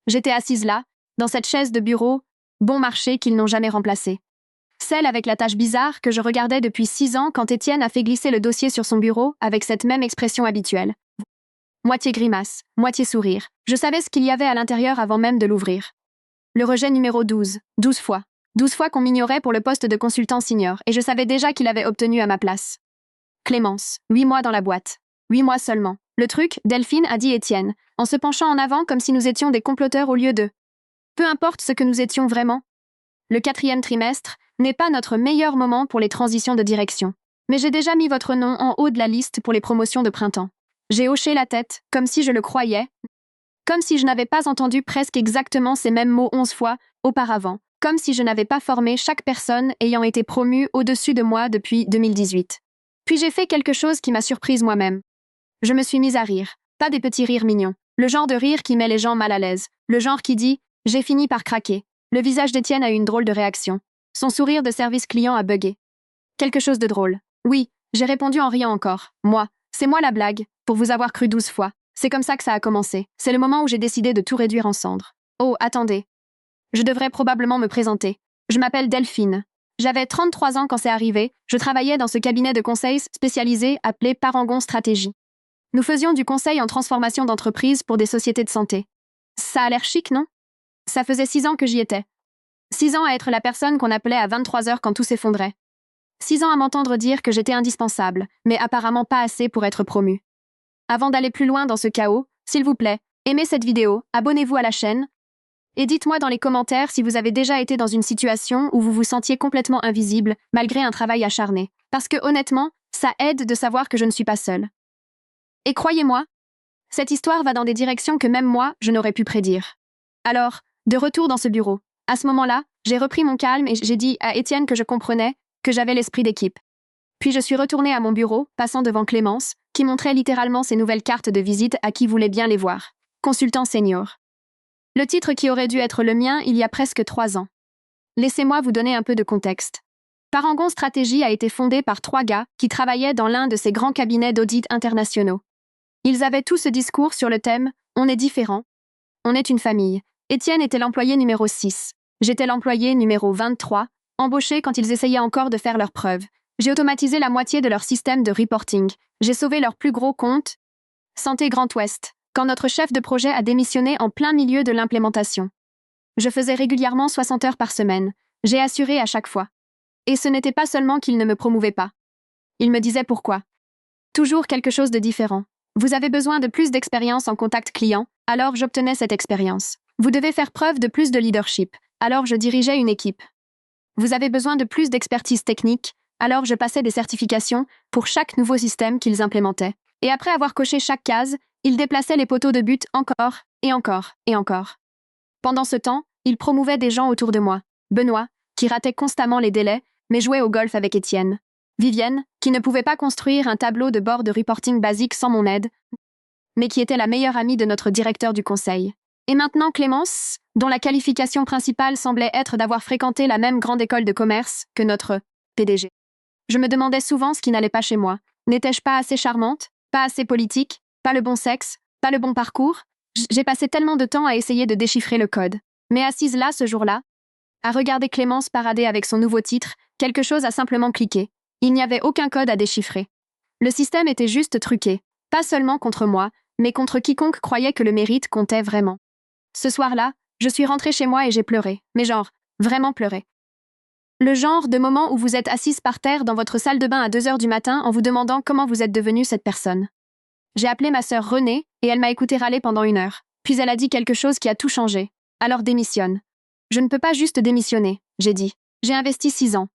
J'étais assise là, dans cette chaise de bureau, bon marché qu'ils n'ont jamais remplacée. Celle avec la tache bizarre que je regardais depuis 6 ans quand Étienne a fait glisser le dossier sur son bureau avec cette même expression habituelle. Moitié grimace, moitié sourire. Je savais ce qu'il y avait à l'intérieur avant même de l'ouvrir. Le rejet numéro 12, 12 fois. 12 fois qu'on m'ignorait pour le poste de consultant senior, et je savais déjà qu'il avait obtenu à ma place. Clémence, 8 mois dans la boîte. 8 mois seulement. Le truc, Delphine, a dit Étienne, en se penchant en avant comme si nous étions des comploteurs au lieu de... Peu importe ce que nous étions vraiment. Le 4e trimestre n'est pas notre meilleur moment pour les transitions de direction. Mais j'ai déjà mis votre nom en haut de la liste pour les promotions de printemps. J'ai hoché la tête, comme si je le croyais, comme si je n'avais pas entendu presque exactement ces mêmes mots 11 fois auparavant, comme si je n'avais pas formé chaque personne ayant été promue au-dessus de moi depuis 2018. Puis j'ai fait quelque chose qui m'a surprise moi-même. Je me suis mise à rire, pas des petits rires mignons, le genre de rire qui met les gens mal à l'aise, le genre qui dit « j'ai fini par craquer ». Le visage d'Étienne a eu une drôle de réaction. Son sourire de service client a bugué. Quelque chose de drôle. Oui, j'ai répondu en riant encore. Moi, c'est moi la blague, pour vous avoir cru 12 fois. C'est comme ça que ça a commencé. C'est le moment où j'ai décidé de tout réduire en cendres. Oh, attendez. Je devrais probablement me présenter. Je m'appelle Delphine. J'avais 33 ans quand c'est arrivé. Je travaillais dans ce cabinet de conseil spécialisé appelé Parangon Stratégie. Nous faisions du conseil en transformation d'entreprise pour des sociétés de santé. Ça a l'air chic, non? Ça faisait 6 ans que j'y étais. 6 ans à être la personne qu'on appelait à 23 heures quand tout s'effondrait. 6 ans à m'entendre dire que j'étais indispensable, mais apparemment pas assez pour être promue. Avant d'aller plus loin dans ce chaos, s'il vous plaît, aimez cette vidéo, abonnez-vous à la chaîne, et dites-moi dans les commentaires si vous avez déjà été dans une situation où vous vous sentiez complètement invisible, malgré un travail acharné. Parce que honnêtement, ça aide de savoir que je ne suis pas seule. Et croyez-moi, cette histoire va dans des directions que même moi, je n'aurais pu prédire. Alors, de retour dans ce bureau. À ce moment-là, j'ai repris mon calme et j'ai dit à Étienne que je comprenais, que j'avais l'esprit d'équipe. Puis je suis retournée à mon bureau, passant devant Clémence, qui montrait littéralement ses nouvelles cartes de visite à qui voulait bien les voir. Consultant senior. Le titre qui aurait dû être le mien il y a presque 3 ans. Laissez-moi vous donner un peu de contexte. Parangon Stratégie a été fondé par 3 gars qui travaillaient dans l'un de ces grands cabinets d'audit internationaux. Ils avaient tous ce discours sur le thème « On est différent, on est une famille ». Étienne était l'employé numéro 6. J'étais l'employé numéro 23, embauché quand ils essayaient encore de faire leurs preuves. J'ai automatisé la moitié de leur système de reporting. J'ai sauvé leur plus gros compte, Santé Grand Ouest, quand notre chef de projet a démissionné en plein milieu de l'implémentation. Je faisais régulièrement 60 heures par semaine. J'ai assuré à chaque fois. Et ce n'était pas seulement qu'il ne me promouvait pas. Il me disait pourquoi. Toujours quelque chose de différent. Vous avez besoin de plus d'expérience en contact client, alors j'obtenais cette expérience. Vous devez faire preuve de plus de leadership, alors je dirigeais une équipe. Vous avez besoin de plus d'expertise technique, alors je passais des certifications pour chaque nouveau système qu'ils implémentaient. Et après avoir coché chaque case, ils déplaçaient les poteaux de but encore, et encore, et encore. Pendant ce temps, ils promouvaient des gens autour de moi. Benoît, qui ratait constamment les délais, mais jouait au golf avec Étienne. Vivienne, qui ne pouvait pas construire un tableau de bord de reporting basique sans mon aide, mais qui était la meilleure amie de notre directeur du conseil. Et maintenant Clémence, dont la qualification principale semblait être d'avoir fréquenté la même grande école de commerce que notre PDG. Je me demandais souvent ce qui n'allait pas chez moi. N'étais-je pas assez charmante? Pas assez politique? Pas le bon sexe? Pas le bon parcours? J'ai passé tellement de temps à essayer de déchiffrer le code. Mais assise là ce jour-là, à regarder Clémence parader avec son nouveau titre, quelque chose a simplement cliqué. Il n'y avait aucun code à déchiffrer. Le système était juste truqué. Pas seulement contre moi, mais contre quiconque croyait que le mérite comptait vraiment. Ce soir-là, je suis rentrée chez moi et j'ai pleuré. Mais genre, vraiment pleuré. Le genre de moment où vous êtes assise par terre dans votre salle de bain à 2 heures du matin en vous demandant comment vous êtes devenue cette personne. J'ai appelé ma sœur Renée et elle m'a écouté râler pendant 1 heure. Puis elle a dit quelque chose qui a tout changé. Alors démissionne. Je ne peux pas juste démissionner, j'ai dit. J'ai investi 6 ans.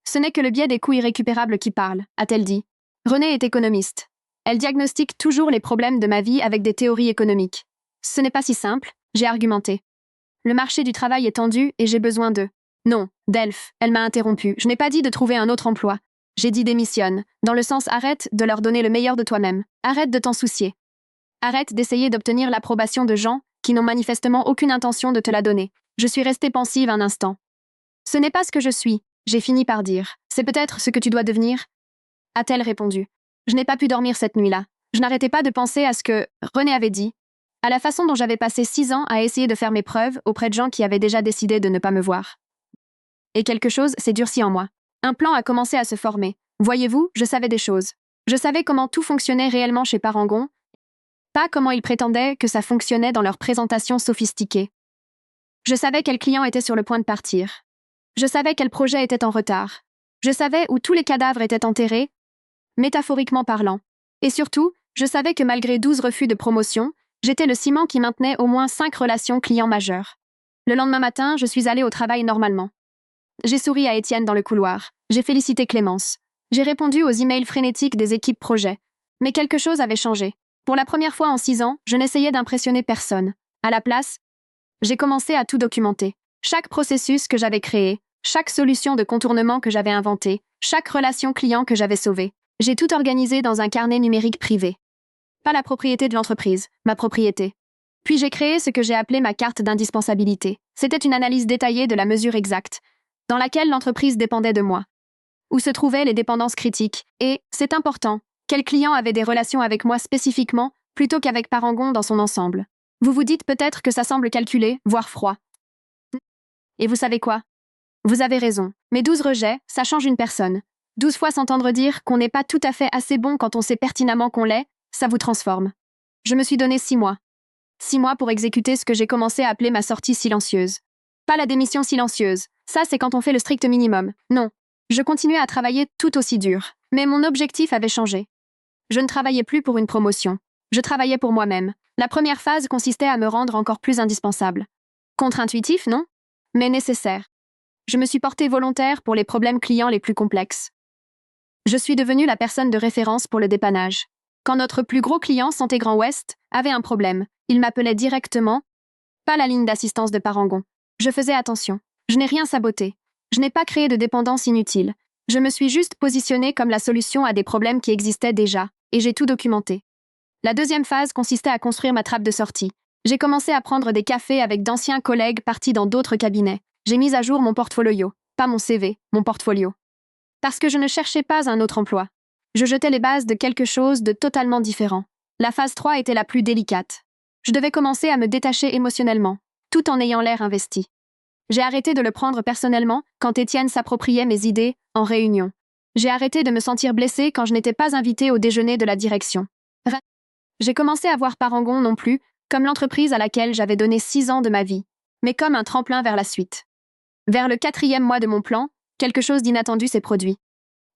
Ce n'est que le biais des coûts irrécupérables qui parle, a-t-elle dit. Renée est économiste. Elle diagnostique toujours les problèmes de ma vie avec des théories économiques. Ce n'est pas si simple, j'ai argumenté. Le marché du travail est tendu et j'ai besoin d'eux. Non, Delph, elle m'a interrompu. Je n'ai pas dit de trouver un autre emploi. J'ai dit démissionne, dans le sens arrête de leur donner le meilleur de toi-même. Arrête de t'en soucier. Arrête d'essayer d'obtenir l'approbation de gens qui n'ont manifestement aucune intention de te la donner. Je suis restée pensive un instant. Ce n'est pas ce que je suis, j'ai fini par dire. C'est peut-être ce que tu dois devenir, a-t-elle répondu. Je n'ai pas pu dormir cette nuit-là. Je n'arrêtais pas de penser à ce que Renée avait dit. à la façon dont j'avais passé 6 ans à essayer de faire mes preuves auprès de gens qui avaient déjà décidé de ne pas me voir. Et quelque chose s'est durci en moi. Un plan a commencé à se former. Voyez-vous, je savais des choses. Je savais comment tout fonctionnait réellement chez Parangon, pas comment ils prétendaient que ça fonctionnait dans leur présentation sophistiquée. Je savais quel client était sur le point de partir. Je savais quel projet était en retard. Je savais où tous les cadavres étaient enterrés, métaphoriquement parlant. Et surtout, je savais que malgré 12 refus de promotion, j'étais le ciment qui maintenait au moins 5 relations clients majeures. Le lendemain matin, je suis allée au travail normalement. J'ai souri à Étienne dans le couloir. J'ai félicité Clémence. J'ai répondu aux emails frénétiques des équipes projet. Mais quelque chose avait changé. Pour la première fois en 6 ans, je n'essayais d'impressionner personne. À la place, j'ai commencé à tout documenter. Chaque processus que j'avais créé, chaque solution de contournement que j'avais inventée, chaque relation client que j'avais sauvée. J'ai tout organisé dans un carnet numérique privé. Pas la propriété de l'entreprise, ma propriété. Puis j'ai créé ce que j'ai appelé ma carte d'indispensabilité. C'était une analyse détaillée de la mesure exacte, dans laquelle l'entreprise dépendait de moi. Où se trouvaient les dépendances critiques, et, c'est important, quels clients avaient des relations avec moi spécifiquement, plutôt qu'avec Parangon dans son ensemble. Vous vous dites peut-être que ça semble calculé, voire froid. Et vous savez quoi? Vous avez raison, mais 12 rejets, ça change une personne. 12 fois s'entendre dire qu'on n'est pas tout à fait assez bon quand on sait pertinemment qu'on l'est, ça vous transforme. Je me suis donné 6 mois. 6 mois pour exécuter ce que j'ai commencé à appeler ma sortie silencieuse. Pas la démission silencieuse, ça c'est quand on fait le strict minimum, non. Je continuais à travailler tout aussi dur, mais mon objectif avait changé. Je ne travaillais plus pour une promotion. Je travaillais pour moi-même. La première phase consistait à me rendre encore plus indispensable. Contre-intuitif, non? Mais nécessaire. Je me suis portée volontaire pour les problèmes clients les plus complexes. Je suis devenue la personne de référence pour le dépannage. Quand notre plus gros client, Santé Grand Ouest, avait un problème, il m'appelait directement, pas la ligne d'assistance de Parangon. Je faisais attention. Je n'ai rien saboté. Je n'ai pas créé de dépendance inutile. Je me suis juste positionnée comme la solution à des problèmes qui existaient déjà, et j'ai tout documenté. La deuxième phase consistait à construire ma trappe de sortie. J'ai commencé à prendre des cafés avec d'anciens collègues partis dans d'autres cabinets. J'ai mis à jour mon portfolio, pas mon CV, mon portfolio. Parce que je ne cherchais pas un autre emploi. Je jetais les bases de quelque chose de totalement différent. La phase 3 était la plus délicate. Je devais commencer à me détacher émotionnellement, tout en ayant l'air investi. J'ai arrêté de le prendre personnellement quand Étienne s'appropriait mes idées en réunion. J'ai arrêté de me sentir blessée quand je n'étais pas invitée au déjeuner de la direction. J'ai commencé à voir Parangon non plus comme l'entreprise à laquelle j'avais donné 6 ans de ma vie, mais comme un tremplin vers la suite. Vers le 4e mois de mon plan, quelque chose d'inattendu s'est produit.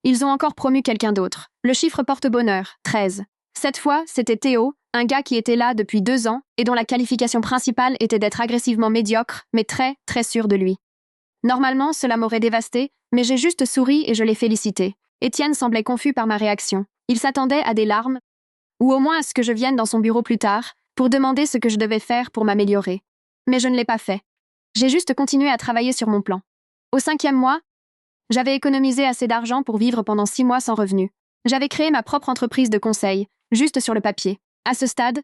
Ils ont encore promu quelqu'un d'autre. Le chiffre porte bonheur, 13. Cette fois, c'était Théo, un gars qui était là depuis 2 ans et dont la qualification principale était d'être agressivement médiocre, mais très, très sûr de lui. Normalement, cela m'aurait dévasté, mais j'ai juste souri et je l'ai félicité. Étienne semblait confus par ma réaction. Il s'attendait à des larmes, ou au moins à ce que je vienne dans son bureau plus tard, pour demander ce que je devais faire pour m'améliorer. Mais je ne l'ai pas fait. J'ai juste continué à travailler sur mon plan. Au 5e mois, j'avais économisé assez d'argent pour vivre pendant 6 mois sans revenu. J'avais créé ma propre entreprise de conseil, juste sur le papier. À ce stade,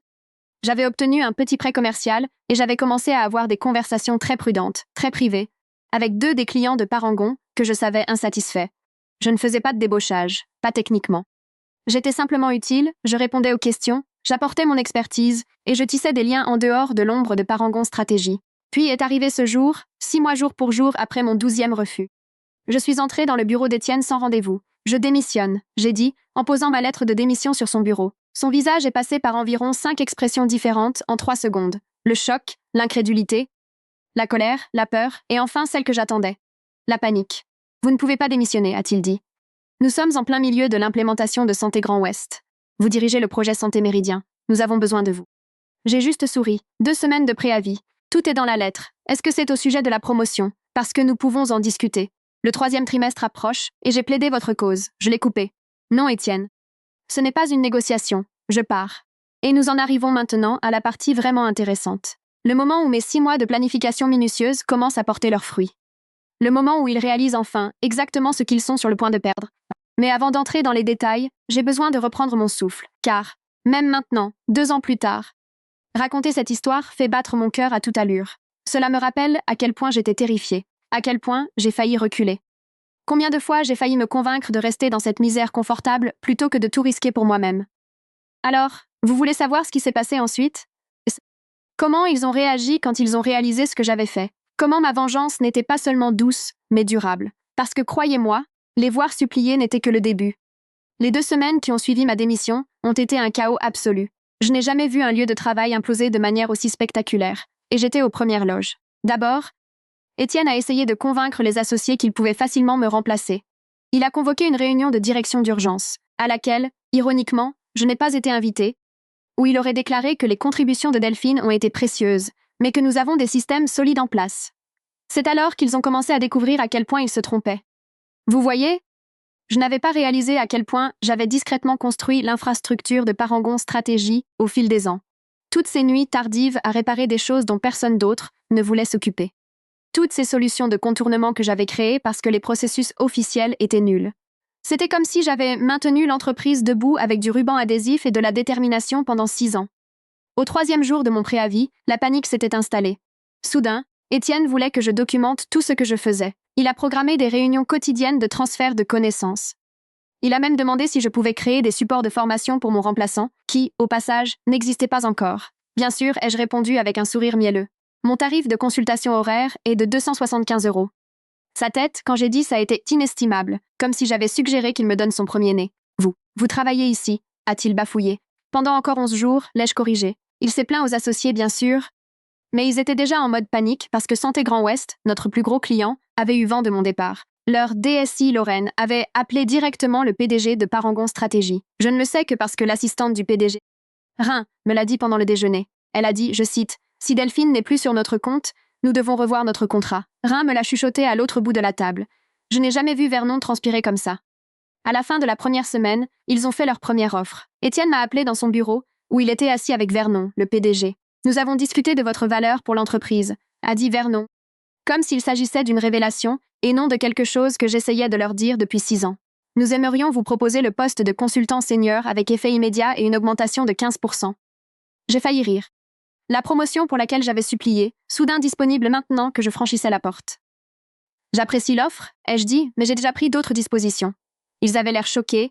j'avais obtenu un petit prêt commercial et j'avais commencé à avoir des conversations très prudentes, très privées, avec 2 des clients de Parangon que je savais insatisfaits. Je ne faisais pas de débauchage, pas techniquement. J'étais simplement utile, je répondais aux questions, j'apportais mon expertise et je tissais des liens en dehors de l'ombre de Parangon Stratégie. Puis est arrivé ce jour, 6 mois jour pour jour après mon 12e refus. Je suis entrée dans le bureau d'Étienne sans rendez-vous. Je démissionne, j'ai dit, en posant ma lettre de démission sur son bureau. Son visage est passé par environ 5 expressions différentes en 3 secondes. Le choc, l'incrédulité, la colère, la peur, et enfin celle que j'attendais. La panique. Vous ne pouvez pas démissionner, a-t-il dit. Nous sommes en plein milieu de l'implémentation de Santé Grand Ouest. Vous dirigez le projet Santé Méridien. Nous avons besoin de vous. J'ai juste souri. 2 semaines de préavis. Tout est dans la lettre. Est-ce que c'est au sujet de la promotion? Parce que nous pouvons en discuter. Le 3e trimestre approche, et j'ai plaidé votre cause. Je l'ai coupé. Non, Étienne. Ce n'est pas une négociation. Je pars. Et nous en arrivons maintenant à la partie vraiment intéressante. Le moment où mes 6 mois de planification minutieuse commencent à porter leurs fruits. Le moment où ils réalisent enfin exactement ce qu'ils sont sur le point de perdre. Mais avant d'entrer dans les détails, j'ai besoin de reprendre mon souffle, car, même maintenant, 2 ans plus tard, raconter cette histoire fait battre mon cœur à toute allure. Cela me rappelle à quel point j'étais terrifiée, à quel point j'ai failli reculer. Combien de fois j'ai failli me convaincre de rester dans cette misère confortable plutôt que de tout risquer pour moi-même. Alors, vous voulez savoir ce qui s'est passé ensuite? Comment ils ont réagi quand ils ont réalisé ce que j'avais fait? Comment ma vengeance n'était pas seulement douce, mais durable? Parce que croyez-moi, les voir supplier n'était que le début. Les 2 semaines qui ont suivi ma démission ont été un chaos absolu. Je n'ai jamais vu un lieu de travail imploser de manière aussi spectaculaire, et j'étais aux premières loges. D'abord, Étienne a essayé de convaincre les associés qu'il pouvait facilement me remplacer. Il a convoqué une réunion de direction d'urgence, à laquelle, ironiquement, je n'ai pas été invitée, où il aurait déclaré que les contributions de Delphine ont été précieuses, mais que nous avons des systèmes solides en place. C'est alors qu'ils ont commencé à découvrir à quel point ils se trompaient. Vous voyez, je n'avais pas réalisé à quel point j'avais discrètement construit l'infrastructure de Parangon Stratégie au fil des ans. Toutes ces nuits tardives à réparer des choses dont personne d'autre ne voulait s'occuper. Toutes ces solutions de contournement que j'avais créées parce que les processus officiels étaient nuls. C'était comme si j'avais maintenu l'entreprise debout avec du ruban adhésif et de la détermination pendant 6 ans. Au 3e jour de mon préavis, la panique s'était installée. Soudain, Étienne voulait que je documente tout ce que je faisais. Il a programmé des réunions quotidiennes de transfert de connaissances. Il a même demandé si je pouvais créer des supports de formation pour mon remplaçant, qui, au passage, n'existait pas encore. Bien sûr, ai-je répondu avec un sourire mielleux. Mon tarif de consultation horaire est de 275 €. Sa tête, quand j'ai dit ça, a été inestimable, comme si j'avais suggéré qu'il me donne son premier-né. Vous travaillez ici, a-t-il bafouillé. Pendant encore 11 jours, l'ai-je corrigé. Il s'est plaint aux associés, bien sûr, mais ils étaient déjà en mode panique parce que Santé Grand Ouest, notre plus gros client, avait eu vent de mon départ. Leur DSI Lorraine avait appelé directement le PDG de Parangon Stratégie. Je ne le sais que parce que l'assistante du PDG, Rhin, me l'a dit pendant le déjeuner. Elle a dit, je cite, « Si Delphine n'est plus sur notre compte, nous devons revoir notre contrat. » Rhin me l'a chuchoté à l'autre bout de la table. Je n'ai jamais vu Vernon transpirer comme ça. À la fin de la première semaine, ils ont fait leur première offre. Étienne m'a appelé dans son bureau, où il était assis avec Vernon, le PDG. « Nous avons discuté de votre valeur pour l'entreprise », a dit Vernon, comme s'il s'agissait d'une révélation et non de quelque chose que j'essayais de leur dire depuis 6 ans. « Nous aimerions vous proposer le poste de consultant senior avec effet immédiat et une augmentation de 15%. J'ai failli rire. La promotion pour laquelle j'avais supplié, soudain disponible maintenant que je franchissais la porte. J'apprécie l'offre, ai-je dit, mais j'ai déjà pris d'autres dispositions. Ils avaient l'air choqués,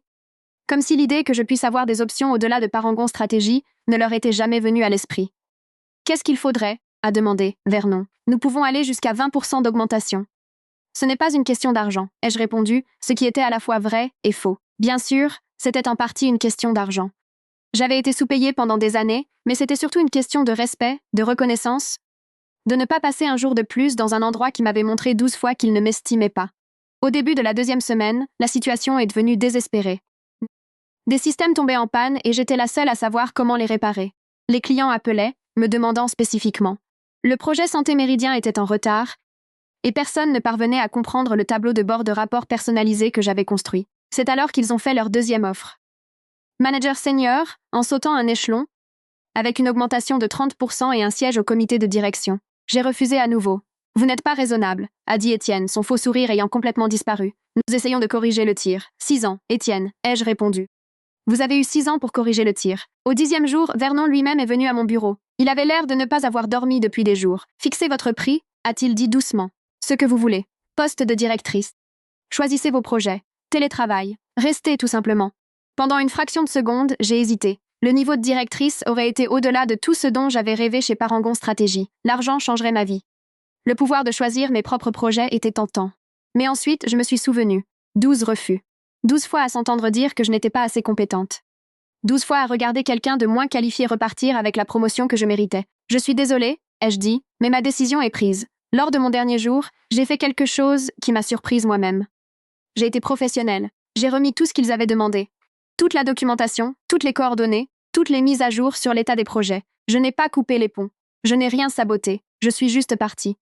comme si l'idée que je puisse avoir des options au-delà de Parangon Stratégie ne leur était jamais venue à l'esprit. Qu'est-ce qu'il faudrait, a demandé Vernon. Nous pouvons aller jusqu'à 20% d'augmentation. Ce n'est pas une question d'argent, ai-je répondu, ce qui était à la fois vrai et faux. Bien sûr, c'était en partie une question d'argent. J'avais été sous-payée pendant des années, mais c'était surtout une question de respect, de reconnaissance, de ne pas passer un jour de plus dans un endroit qui m'avait montré 12 fois qu'il ne m'estimait pas. Au début de la 2e semaine, la situation est devenue désespérée. Des systèmes tombaient en panne et j'étais la seule à savoir comment les réparer. Les clients appelaient, me demandant spécifiquement. Le projet Santé Méridien était en retard, et personne ne parvenait à comprendre le tableau de bord de rapport personnalisé que j'avais construit. C'est alors qu'ils ont fait leur 2e offre. Manager senior, en sautant un échelon, avec une augmentation de 30% et un siège au comité de direction. J'ai refusé à nouveau. « Vous n'êtes pas raisonnable », a dit Étienne, son faux sourire ayant complètement disparu. Nous essayons de corriger le tir. 6 ans, Étienne, ai-je répondu. Vous avez eu 6 ans pour corriger le tir. Au 10e jour, Vernon lui-même est venu à mon bureau. Il avait l'air de ne pas avoir dormi depuis des jours. Fixez votre prix, a-t-il dit doucement. Ce que vous voulez. Poste de directrice. Choisissez vos projets. Télétravail. Restez tout simplement. Pendant une fraction de seconde, j'ai hésité. Le niveau de directrice aurait été au-delà de tout ce dont j'avais rêvé chez Parangon Stratégie. L'argent changerait ma vie. Le pouvoir de choisir mes propres projets était tentant. Mais ensuite, je me suis souvenu. 12 refus. 12 fois à s'entendre dire que je n'étais pas assez compétente. 12 fois à regarder quelqu'un de moins qualifié repartir avec la promotion que je méritais. Je suis désolée, ai-je dit, mais ma décision est prise. Lors de mon dernier jour, j'ai fait quelque chose qui m'a surprise moi-même. J'ai été professionnelle. J'ai remis tout ce qu'ils avaient demandé. Toute la documentation, toutes les coordonnées, toutes les mises à jour sur l'état des projets. Je n'ai pas coupé les ponts. Je n'ai rien saboté. Je suis juste partie.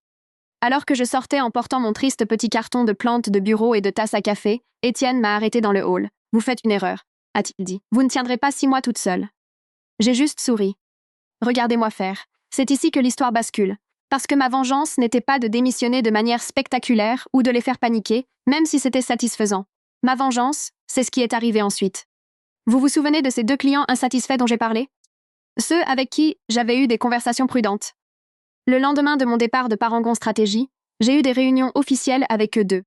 Alors que je sortais en portant mon triste petit carton de plantes de bureau et de tasses à café, Étienne m'a arrêté dans le hall. « Vous faites une erreur », a-t-il dit. « Vous ne tiendrez pas 6 mois toute seule. » J'ai juste souri. Regardez-moi faire. C'est ici que l'histoire bascule. Parce que ma vengeance n'était pas de démissionner de manière spectaculaire ou de les faire paniquer, même si c'était satisfaisant. Ma vengeance, c'est ce qui est arrivé ensuite. Vous vous souvenez de ces 2 clients insatisfaits dont j'ai parlé? Ceux avec qui j'avais eu des conversations prudentes. Le lendemain de mon départ de Parangon Stratégie, j'ai eu des réunions officielles avec eux 2.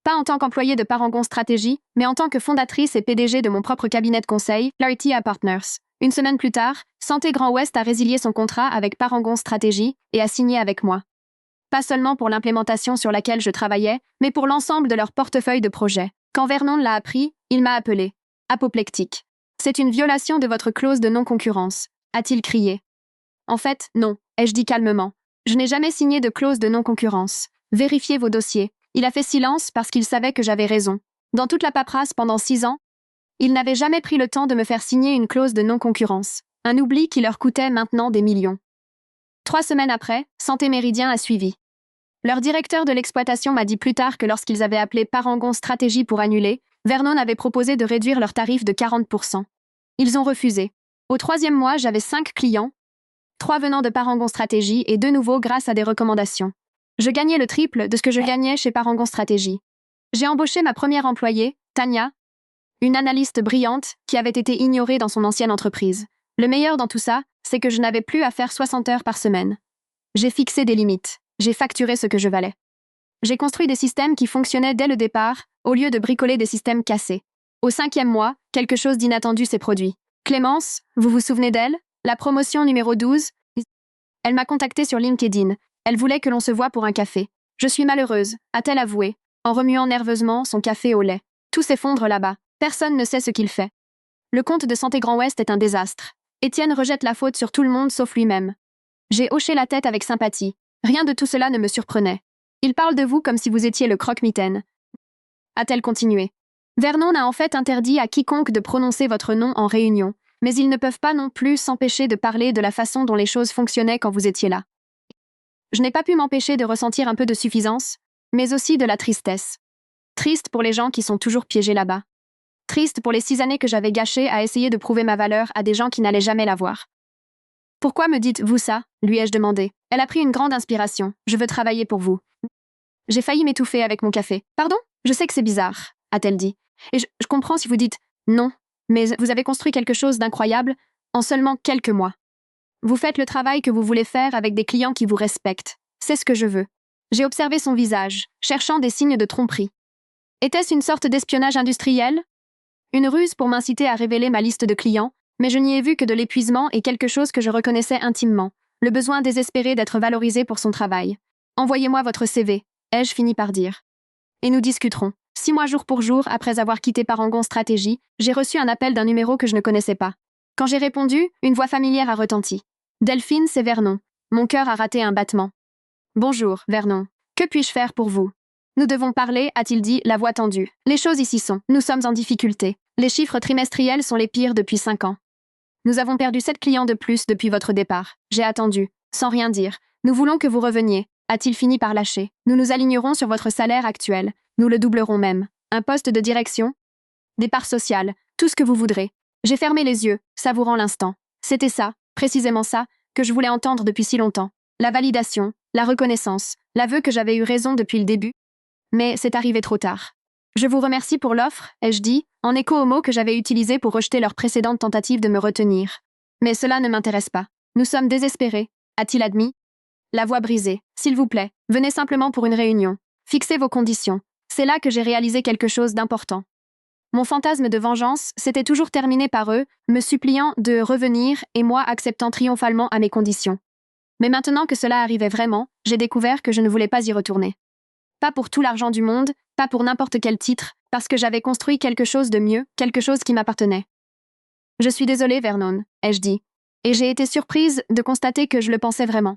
Pas en tant qu'employée de Parangon Stratégie, mais en tant que fondatrice et PDG de mon propre cabinet de conseil, Clarity Partners. Une semaine plus tard, Santé Grand Ouest a résilié son contrat avec Parangon Stratégie et a signé avec moi. Pas seulement pour l'implémentation sur laquelle je travaillais, mais pour l'ensemble de leur portefeuille de projets. Quand Vernon l'a appris, il m'a appelé. Apoplectique. C'est une violation de votre clause de non-concurrence, a-t-il crié. En fait, non, ai-je dit calmement. Je n'ai jamais signé de clause de non-concurrence. Vérifiez vos dossiers. Il a fait silence parce qu'il savait que j'avais raison. Dans toute la paperasse pendant 6 ans, il n'avait jamais pris le temps de me faire signer une clause de non-concurrence. Un oubli qui leur coûtait maintenant des millions. 3 semaines après, Santé Méridien a suivi. Leur directeur de l'exploitation m'a dit plus tard que lorsqu'ils avaient appelé Parangon Stratégie pour annuler, Vernon avait proposé de réduire leur tarif de 40%. Ils ont refusé. Au 3e mois, j'avais 5 clients, 3 venant de Parangon Stratégie et 2 nouveaux grâce à des recommandations. Je gagnais le triple de ce que je gagnais chez Parangon Stratégie. J'ai embauché ma première employée, Tania, une analyste brillante qui avait été ignorée dans son ancienne entreprise. Le meilleur dans tout ça, c'est que je n'avais plus à faire 60 heures par semaine. J'ai fixé des limites. J'ai facturé ce que je valais. J'ai construit des systèmes qui fonctionnaient dès le départ, au lieu de bricoler des systèmes cassés. Au 5e mois, quelque chose d'inattendu s'est produit. Clémence, vous vous souvenez d'elle? La promotion numéro 12? Elle m'a contactée sur LinkedIn. Elle voulait que l'on se voie pour un café. Je suis malheureuse, a-t-elle avoué, en remuant nerveusement son café au lait. Tout s'effondre là-bas. Personne ne sait ce qu'il fait. Le compte de Santé Grand Ouest est un désastre. Étienne rejette la faute sur tout le monde sauf lui-même. J'ai hoché la tête avec sympathie. Rien de tout cela ne me surprenait. Il parle de vous comme si vous étiez le croque-mitaine. A-t-elle continué. Vernon a en fait interdit à quiconque de prononcer votre nom en réunion, mais ils ne peuvent pas non plus s'empêcher de parler de la façon dont les choses fonctionnaient quand vous étiez là. Je n'ai pas pu m'empêcher de ressentir un peu de suffisance, mais aussi de la tristesse. Triste pour les gens qui sont toujours piégés là-bas. Triste pour les 6 années que j'avais gâchées à essayer de prouver ma valeur à des gens qui n'allaient jamais la voir. Pourquoi me dites-vous ça? Lui ai-je demandé. Elle a pris une grande inspiration. Je veux travailler pour vous. J'ai failli m'étouffer avec mon café. Pardon? Je sais que c'est bizarre, a-t-elle dit. Et je comprends si vous dites non, mais vous avez construit quelque chose d'incroyable en seulement quelques mois. Vous faites le travail que vous voulez faire avec des clients qui vous respectent. C'est ce que je veux. J'ai observé son visage, cherchant des signes de tromperie. Était-ce une sorte d'espionnage industriel? Une ruse pour m'inciter à révéler ma liste de clients, mais je n'y ai vu que de l'épuisement et quelque chose que je reconnaissais intimement, le besoin désespéré d'être valorisé pour son travail. Envoyez-moi votre CV, ai-je fini par dire. Et nous discuterons. 6 mois jour pour jour après avoir quitté Parangon Stratégie, j'ai reçu un appel d'un numéro que je ne connaissais pas. Quand j'ai répondu, une voix familière a retenti. Delphine, c'est Vernon. Mon cœur a raté un battement. Bonjour, Vernon. Que puis-je faire pour vous? Nous devons parler, a-t-il dit, la voix tendue. Les choses ici sont. Nous sommes en difficulté. Les chiffres trimestriels sont les pires depuis 5 ans. Nous avons perdu 7 clients de plus depuis votre départ. J'ai attendu, sans rien dire. Nous voulons que vous reveniez, a-t-il fini par lâcher. Nous nous alignerons sur votre salaire actuel. Nous le doublerons même. Un poste de direction? Des parts sociales. Tout ce que vous voudrez. J'ai fermé les yeux, savourant l'instant. C'était ça, précisément ça, que je voulais entendre depuis si longtemps. La validation, la reconnaissance, l'aveu que j'avais eu raison depuis le début. Mais c'est arrivé trop tard. Je vous remercie pour l'offre, ai-je dit, en écho aux mots que j'avais utilisés pour rejeter leur précédente tentative de me retenir. Mais cela ne m'intéresse pas. Nous sommes désespérés, a-t-il admis. La voix brisée. S'il vous plaît, venez simplement pour une réunion. Fixez vos conditions. C'est là que j'ai réalisé quelque chose d'important. Mon fantasme de vengeance s'était toujours terminé par eux, me suppliant de revenir et moi acceptant triomphalement à mes conditions. Mais maintenant que cela arrivait vraiment, j'ai découvert que je ne voulais pas y retourner. Pas pour tout l'argent du monde, pas pour n'importe quel titre, parce que j'avais construit quelque chose de mieux, quelque chose qui m'appartenait. Je suis désolée, Vernon, ai-je dit, et j'ai été surprise de constater que je le pensais vraiment.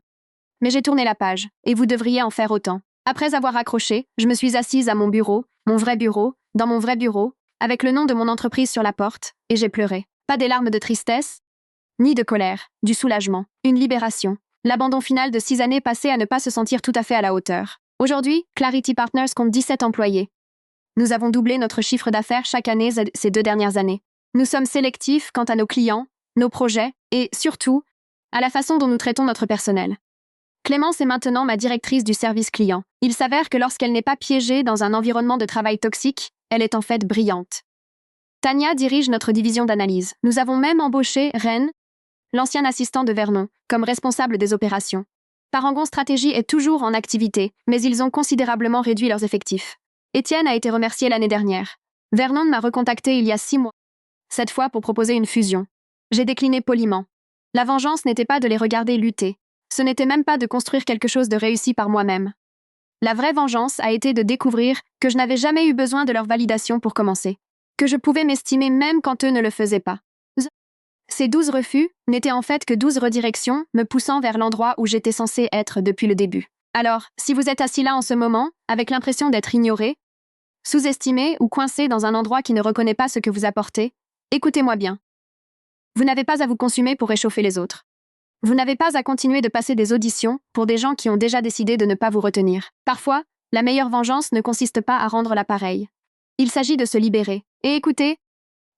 Mais j'ai tourné la page, et vous devriez en faire autant. Après avoir accroché, je me suis assise à mon bureau, mon vrai bureau, dans mon vrai bureau, avec le nom de mon entreprise sur la porte, et j'ai pleuré. Pas des larmes de tristesse, ni de colère, du soulagement, une libération. L'abandon final de 6 années passées à ne pas se sentir tout à fait à la hauteur. Aujourd'hui, Clarity Partners compte 17 employés. Nous avons doublé notre chiffre d'affaires chaque année ces 2 dernières années. Nous sommes sélectifs quant à nos clients, nos projets et, surtout, à la façon dont nous traitons notre personnel. Clémence est maintenant ma directrice du service client. Il s'avère que lorsqu'elle n'est pas piégée dans un environnement de travail toxique, elle est en fait brillante. Tania dirige notre division d'analyse. Nous avons même embauché Ren, l'ancien assistant de Vernon, comme responsable des opérations. Parangon Stratégie est toujours en activité, mais ils ont considérablement réduit leurs effectifs. Étienne a été remercié l'année dernière. Vernon m'a recontacté il y a 6 mois, cette fois pour proposer une fusion. J'ai décliné poliment. La vengeance n'était pas de les regarder lutter. Ce n'était même pas de construire quelque chose de réussi par moi-même. La vraie vengeance a été de découvrir que je n'avais jamais eu besoin de leur validation pour commencer. Que je pouvais m'estimer même quand eux ne le faisaient pas. Ces 12 refus n'étaient en fait que 12 redirections me poussant vers l'endroit où j'étais censé être depuis le début. Alors, si vous êtes assis là en ce moment, avec l'impression d'être ignoré, sous-estimé ou coincé dans un endroit qui ne reconnaît pas ce que vous apportez, écoutez-moi bien. Vous n'avez pas à vous consumer pour réchauffer les autres. Vous n'avez pas à continuer de passer des auditions pour des gens qui ont déjà décidé de ne pas vous retenir. Parfois, la meilleure vengeance ne consiste pas à rendre l'appareil. Il s'agit de se libérer. Et écoutez,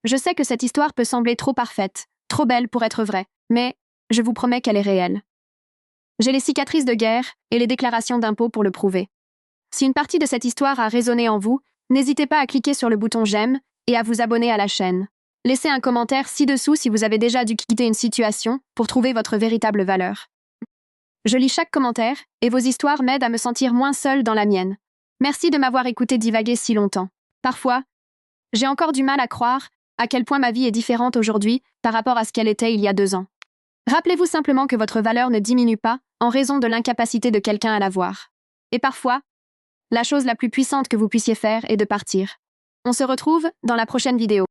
je sais que cette histoire peut sembler trop parfaite, trop belle pour être vraie, mais je vous promets qu'elle est réelle. J'ai les cicatrices de guerre et les déclarations d'impôts pour le prouver. Si une partie de cette histoire a résonné en vous, n'hésitez pas à cliquer sur le bouton j'aime et à vous abonner à la chaîne. Laissez un commentaire ci-dessous si vous avez déjà dû quitter une situation pour trouver votre véritable valeur. Je lis chaque commentaire et vos histoires m'aident à me sentir moins seule dans la mienne. Merci de m'avoir écouté divaguer si longtemps. Parfois, j'ai encore du mal à croire à quel point ma vie est différente aujourd'hui par rapport à ce qu'elle était il y a 2 ans. Rappelez-vous simplement que votre valeur ne diminue pas en raison de l'incapacité de quelqu'un à la voir. Et parfois, la chose la plus puissante que vous puissiez faire est de partir. On se retrouve dans la prochaine vidéo.